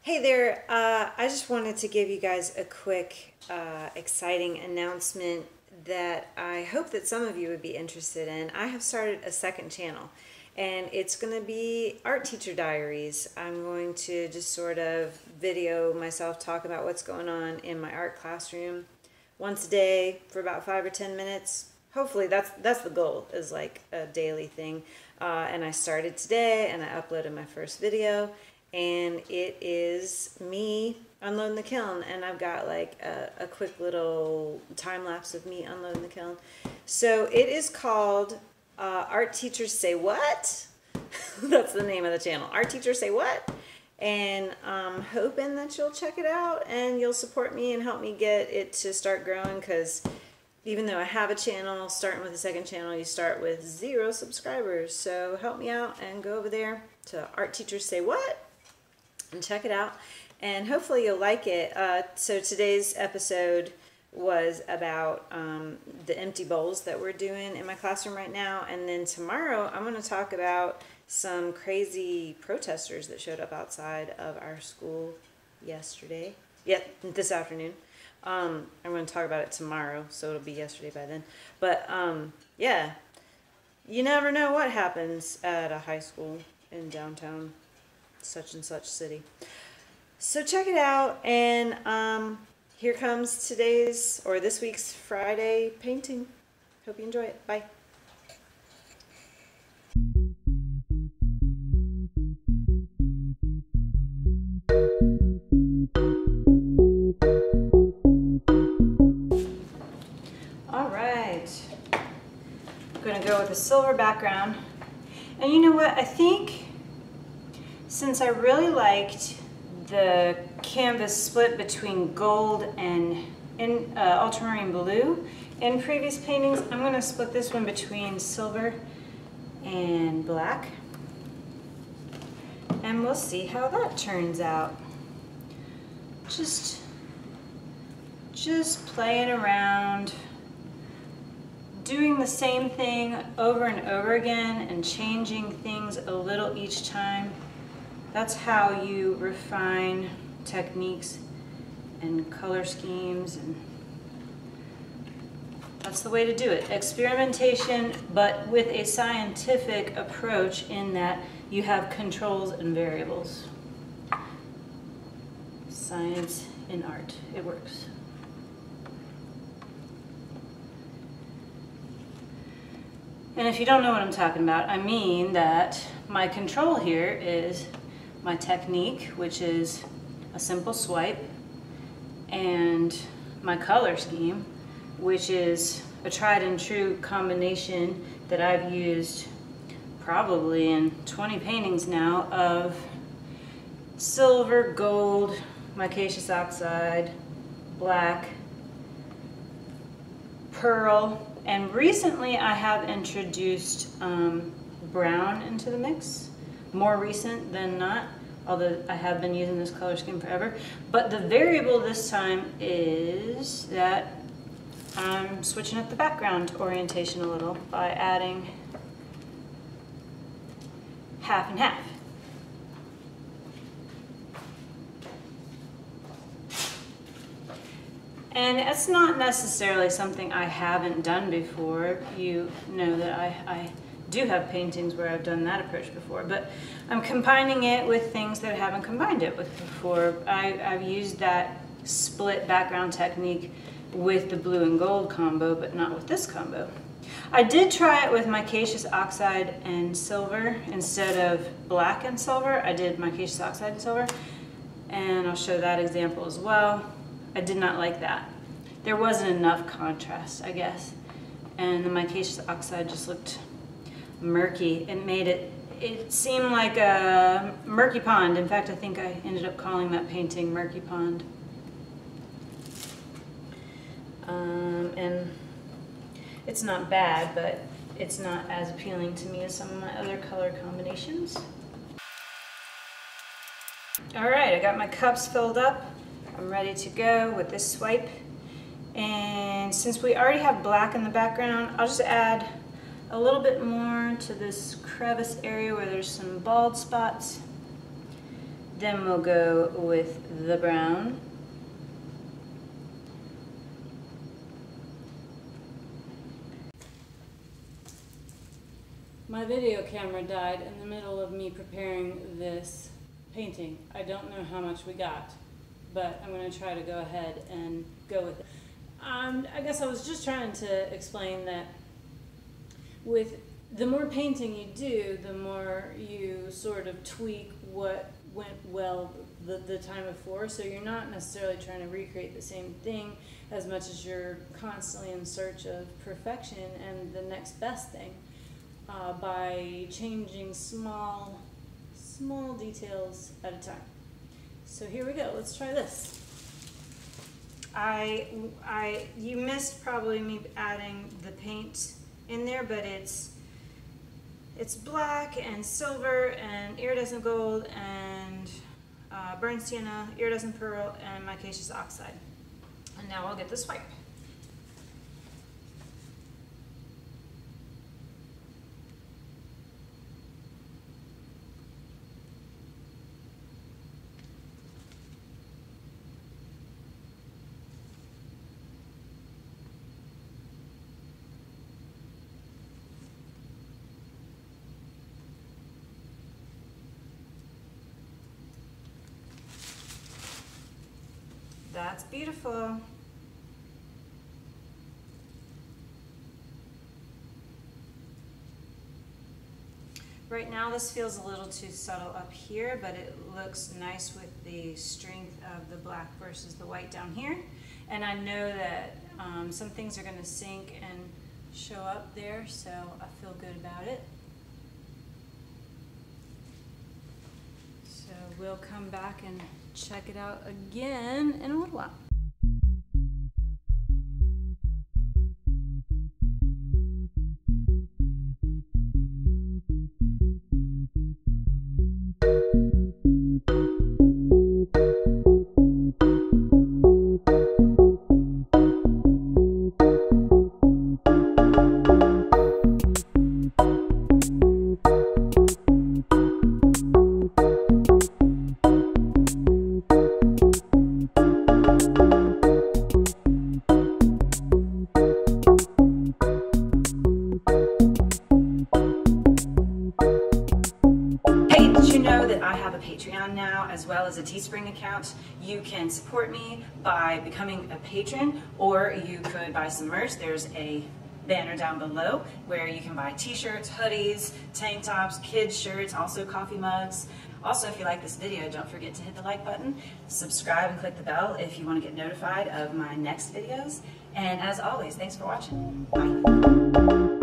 Hey there, I just wanted to give you guys a quick, exciting announcement that I hope that some of you would be interested in. I have started a second channel, and it's going to be Art Teacher Diaries. I'm going to just sort of video myself talk about what's going on in my art classroom once a day for about 5 or 10 minutes. Hopefully that's the goal, is like a daily thing. And I started today, and I uploaded my first video. And it is me unloading the kiln, and I've got like a quick little time lapse of me unloading the kiln. So it is called Art Teachers Say What? That's the name of the channel, Art Teachers Say What? And I'm hoping that you'll check it out and you'll support me and help me get it to start growing, because even though I have a channel, starting with a second channel, you start with 0 subscribers. So help me out and go over there to Art Teachers Say What? And check it out, and hopefully you'll like it. So today's episode was about the empty bowls that we're doing in my classroom right now, and then tomorrow I'm going to talk about some crazy protesters that showed up outside of our school yesterday. Yeah, this afternoon. I'm going to talk about it tomorrow, so it'll be yesterday by then. But yeah, you never know what happens at a high school in downtown such and such city. So check it out, and here comes today's, or this week's, Friday painting. Hope you enjoy it. Bye. All right, I'm gonna go with a silver background, and you know what, I think since I really liked the canvas split between gold and ultramarine blue in previous paintings, I'm going to split this one between silver and black, and we'll see how that turns out. Just playing around, doing the same thing over and over again and changing things a little each time. That's how you refine techniques and color schemes, and that's the way to do it. Experimentation, but with a scientific approach in that you have controls and variables. Science in art, it works. And if you don't know what I'm talking about, I mean that my control here is my technique, which is a simple swipe, and my color scheme, which is a tried and true combination that I've used probably in 20 paintings now, of silver, gold, micaceous oxide, black, pearl, and recently I have introduced brown into the mix. More recent than not, although I have been using this color scheme forever. But the variable this time is that I'm switching up the background orientation a little by adding half and half. And it's not necessarily something I haven't done before. You know that I do have paintings where I've done that approach before, but I'm combining it with things that I haven't combined it with before. I've used that split background technique with the blue and gold combo, but not with this combo. I did try it with micaceous oxide and silver instead of black and silver. I did micaceous oxide and silver, and I'll show that example as well. I did not like that. There wasn't enough contrast, I guess, and the micaceous oxide just looked murky. It made it seemed like a murky pond. In fact, I think I ended up calling that painting Murky Pond. And it's not bad, but it's not as appealing to me as some of my other color combinations. All right, I got my cups filled up. I'm ready to go with this swipe. And since we already have black in the background, I'll just add a little bit more to this crevice area where there's some bald spots. Then we'll go with the brown. My video camera died in the middle of me preparing this painting. I don't know how much we got, but I'm going to try to go ahead and go with it. I guess I was just trying to explain that with the more painting you do, the more you sort of tweak what went well the time before. So you're not necessarily trying to recreate the same thing as much as you're constantly in search of perfection and the next best thing. By changing small details at a time. So here we go. Let's try this. You missed probably me adding the paint in there, but it's black and silver and iridescent gold and burnt sienna, iridescent pearl, and micaceous oxide. And now I'll get the swipe. That's beautiful. Right now this feels a little too subtle up here, but it looks nice with the strength of the black versus the white down here. And I know that some things are going to sink and show up there, so I feel good about it. So we'll come back and check it out again in a little while. Patreon now, as well as a Teespring account. You can support me by becoming a patron, or you could buy some merch. There's a banner down below where you can buy t-shirts, hoodies, tank tops, kids shirts, also coffee mugs. Also, if you like this video, don't forget to hit the like button, subscribe and click the bell if you want to get notified of my next videos. And as always, thanks for watching. Bye.